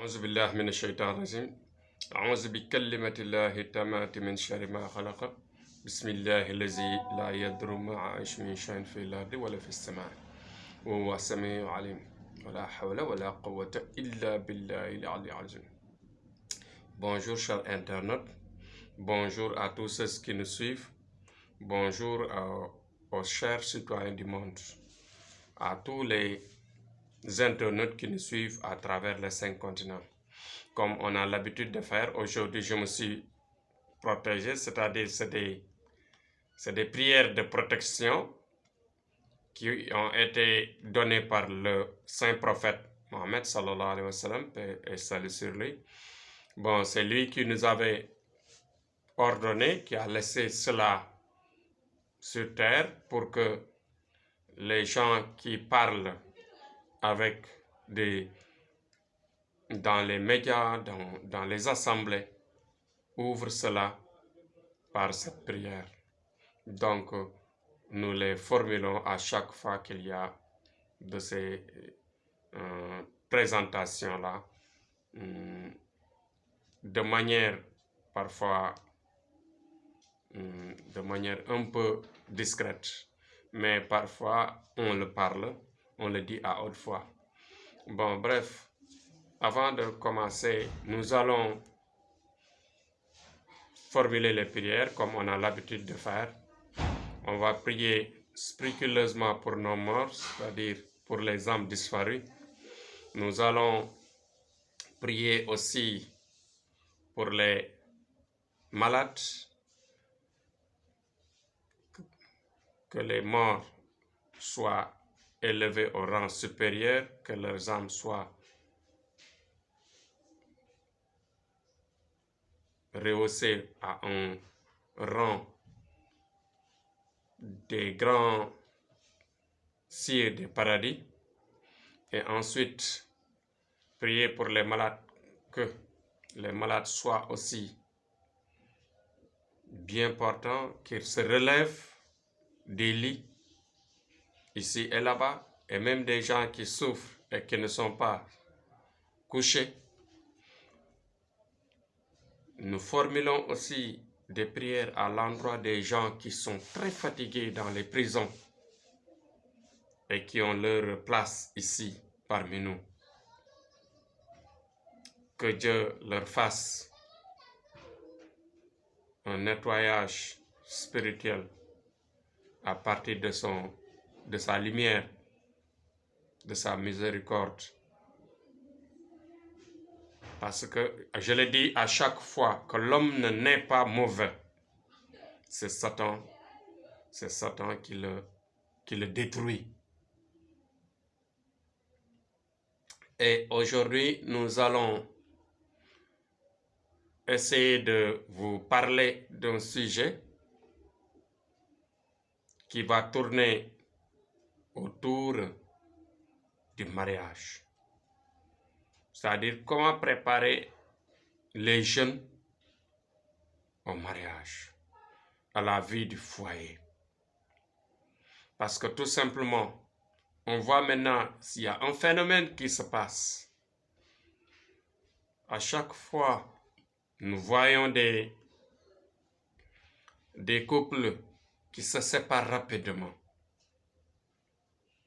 أعوذ بالله من الشيطان الرجيم أعوذ بكلمة الله التامة من شر ما خلق بسم الله الذي لا يضر مع اسمه شيء في الأرض ولا في السماء وهو السميع العليم ولا حول ولا قوة إلا بالله العلي العظيم. Bonjour chers internautes, bonjour à tous ceux qui nous suivent, bonjour aux chers citoyens du monde, à tous les internautes qui nous suivent à travers les 5 continents. Comme on a l'habitude de faire, aujourd'hui je me suis protégé, c'est-à-dire c'est des prières de protection qui ont été données par le saint prophète Mohammed sallallahu alayhi wa sallam, paix et salut sur lui. Bon, c'est lui qui nous avait ordonné, qui a laissé cela sur terre pour que les gens qui parlent avec dans les médias, dans les assemblées, ouvrent cela par cette prière. Donc, nous les formulons à chaque fois qu'il y a de ces présentations-là, de manière parfois, de manière un peu discrète, mais parfois on le parle, on le dit à haute voix. Bon, bref, avant de commencer, nous allons formuler les prières comme on a l'habitude de faire. On va prier scrupuleusement pour nos morts, c'est-à-dire pour les âmes disparues. Nous allons prier aussi pour les malades, que les morts soient élevés au rang supérieur, que leurs âmes soient rehaussées à un rang des grands sires des paradis. Et ensuite, prier pour les malades, que les malades soient aussi bien portants, qu'ils se relèvent des lits, ici et là-bas, et même des gens qui souffrent et qui ne sont pas couchés. Nous formulons aussi des prières à l'endroit des gens qui sont très fatigués dans les prisons et qui ont leur place ici parmi nous. Que Dieu leur fasse un nettoyage spirituel à partir de sa lumière, de sa miséricorde. Parce que, je le dis à chaque fois, que l'homme ne naît pas mauvais. C'est Satan qui le détruit. Et aujourd'hui, nous allons essayer de vous parler d'un sujet qui va tourner autour du mariage. C'est-à-dire comment préparer les jeunes au mariage, à la vie du foyer. Parce que tout simplement, on voit maintenant s'il y a un phénomène qui se passe. À chaque fois, nous voyons des couples qui se séparent rapidement.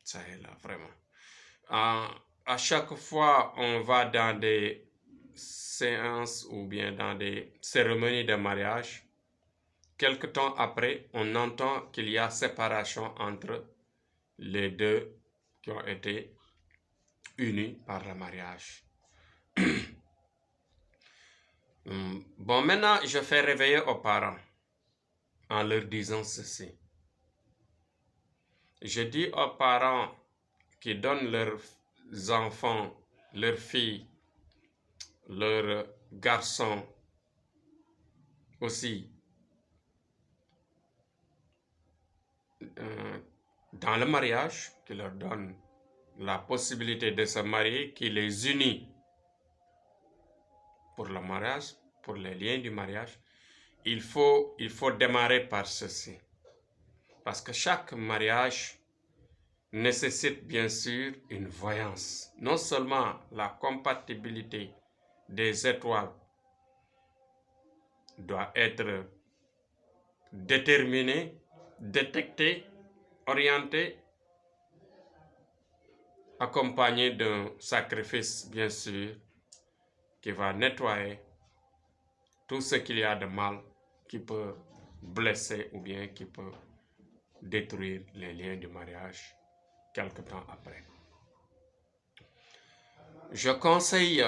Ça est là, vraiment. À chaque fois, on va dans des séances ou bien dans des cérémonies de mariage. Quelque temps après, on entend qu'il y a séparation entre les deux qui ont été unis par le mariage. Bon, maintenant, je fais réveiller aux parents en leur disant ceci. Je dis aux parents qui donnent leurs enfants, leurs filles, leurs garçons aussi dans le mariage, qui leur donnent la possibilité de se marier, qui les unit pour le mariage, pour les liens du mariage. Il faut démarrer par ceci. Parce que chaque mariage nécessite bien sûr une voyance. Non seulement la compatibilité des étoiles doit être déterminé, détecté, orienté, accompagné d'un sacrifice, bien sûr, qui va nettoyer tout ce qu'il y a de mal qui peut blesser ou bien qui peut détruire les liens du mariage quelque temps après. Je conseille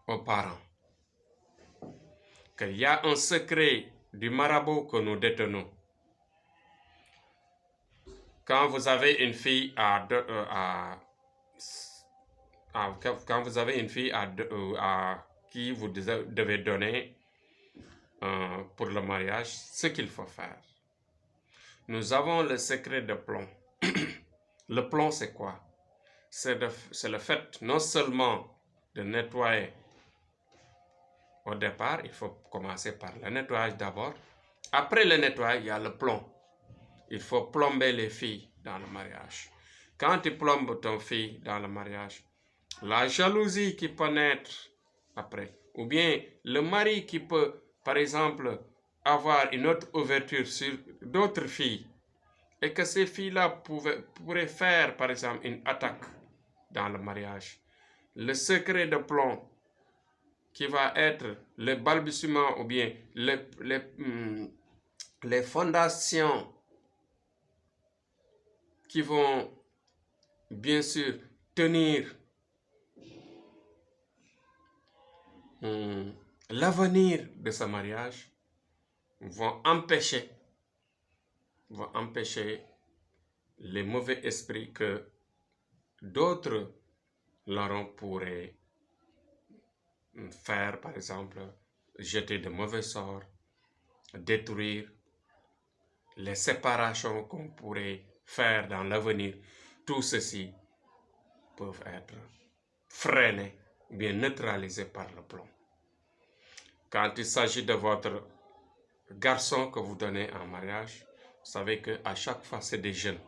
aux parents qu'il y a un secret du marabout que nous détenons. Quand vous avez une fille quand vous avez une fille à qui vous devez donner pour le mariage, ce qu'il faut faire. Nous avons le secret de plomb. Le plomb, c'est quoi? C'est le fait non seulement de nettoyer. Au départ, il faut commencer par le nettoyage d'abord. Après le nettoyage, il y a le plomb. Il faut plomber les filles dans le mariage. Quand tu plombes ton fille dans le mariage, la jalousie qui peut naître après, ou bien le mari qui peut, par exemple, avoir une autre ouverture sur d'autres filles, et que ces filles-là pourraient faire, par exemple, une attaque dans le mariage. Le secret de plomb qui va être le balbutiement ou bien les fondations qui vont bien sûr tenir l'avenir de ce mariage vont empêcher les mauvais esprits que d'autres larrons pourraient faire, par exemple, jeter de mauvais sorts, détruire les séparations qu'on pourrait faire dans l'avenir. Tout ceci peuvent être freinés, bien neutralisés par le plomb. Quand il s'agit de votre garçon que vous donnez en mariage, vous savez qu'à chaque fois, c'est des jeunes.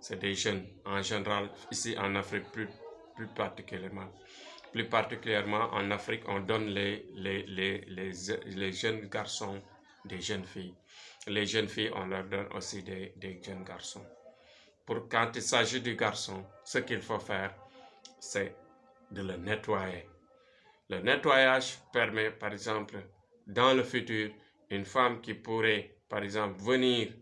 C'est des jeunes, en général, ici en Afrique plus particulièrement. Plus particulièrement en Afrique, on donne les jeunes garçons des jeunes filles. Les jeunes filles, on leur donne aussi des jeunes garçons. Quand il s'agit du garçon, ce qu'il faut faire, c'est de le nettoyer. Le nettoyage permet, par exemple, dans le futur, une femme qui pourrait, par exemple, venir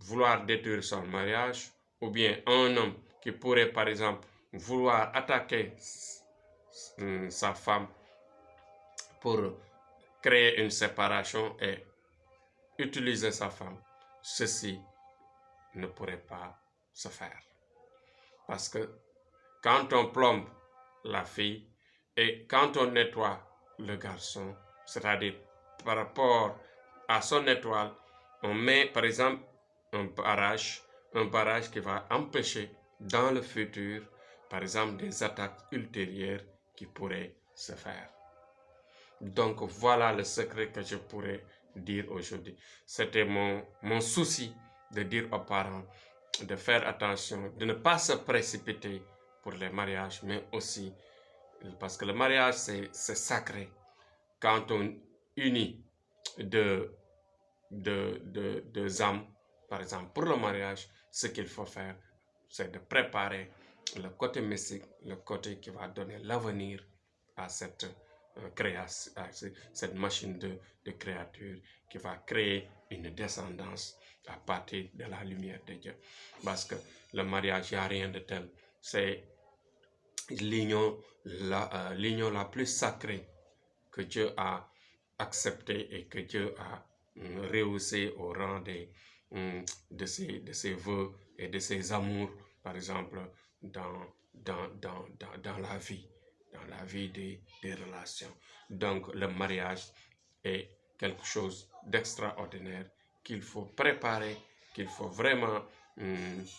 vouloir détruire son mariage, ou bien un homme qui pourrait, par exemple, vouloir attaquer sa femme pour créer une séparation et utiliser sa femme, ceci ne pourrait pas se faire. Parce que quand on plombe la fille et quand on nettoie le garçon, c'est-à-dire par rapport à son étoile, on met par exemple un barrage qui va empêcher dans le futur, par exemple, des attaques ultérieures qui pourraient se faire. Donc voilà le secret que je pourrais dire aujourd'hui. C'était mon souci de dire aux parents de faire attention, de ne pas se précipiter pour les mariages, mais aussi parce que le mariage c'est sacré. Quand on unit deux âmes, par exemple, pour le mariage, ce qu'il faut faire, c'est de préparer le côté mystique, le côté qui va donner l'avenir à cette création, à cette machine de créature qui va créer une descendance à partir de la lumière de Dieu. Parce que le mariage, il n'y a rien de tel. C'est l'union la plus sacrée que Dieu a acceptée et que Dieu a rehaussé au rang de ses vœux et de ses amours, par exemple, dans la vie des relations. Donc, le mariage est quelque chose d'extraordinaire qu'il faut préparer, qu'il faut vraiment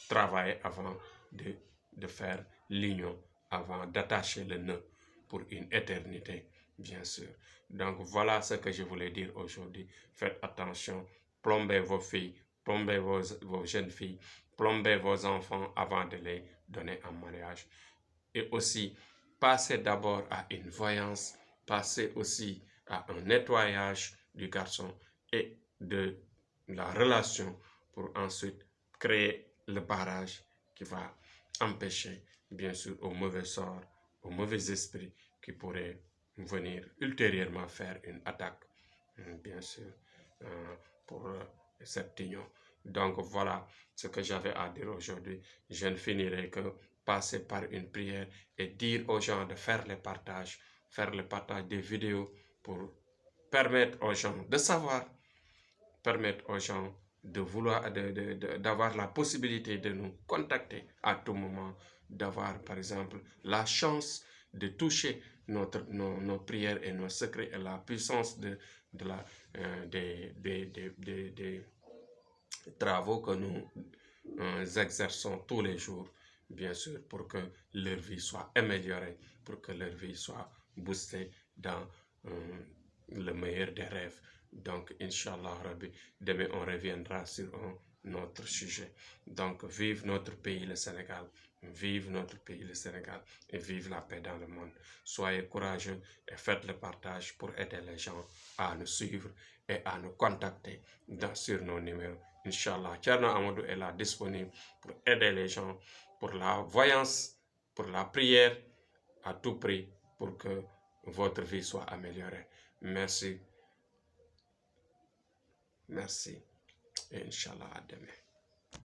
travailler avant de faire l'union, avant d'attacher le nœud pour une éternité, bien sûr. Donc, voilà ce que je voulais dire aujourd'hui. Faites attention, plombez vos filles, plombez vos jeunes filles, plombez vos enfants avant de les donner en mariage. Et aussi, passez d'abord à une voyance, passez aussi à un nettoyage du garçon et de la relation pour ensuite créer le barrage qui va empêcher, bien sûr, au mauvais sort, au mauvais esprit qui pourrait venir ultérieurement faire une attaque, bien sûr, pour cette union. Donc voilà ce que j'avais à dire aujourd'hui. Je ne finirai que passer par une prière et dire aux gens de faire le partage des vidéos pour permettre aux gens de savoir, permettre aux gens de vouloir, d'avoir la possibilité de nous contacter à tout moment, d'avoir par exemple la chance de toucher nos prières et nos secrets et la puissance des travaux que nous exerçons tous les jours, bien sûr, pour que leur vie soit améliorée, pour que leur vie soit boostée dans le meilleur des rêves. Donc, Inch'Allah Rabbi, demain on reviendra sur un autre sujet. Donc, vive notre pays, le Sénégal. Vive notre pays, le Sénégal, et vive la paix dans le monde. Soyez courageux et faites le partage pour aider les gens à nous suivre et à nous contacter sur nos numéros. Inch'Allah, Thierno Amadou est là disponible pour aider les gens, pour la voyance, pour la prière, à tout prix, pour que votre vie soit améliorée. Merci. Merci. Et Inch'Allah, à demain.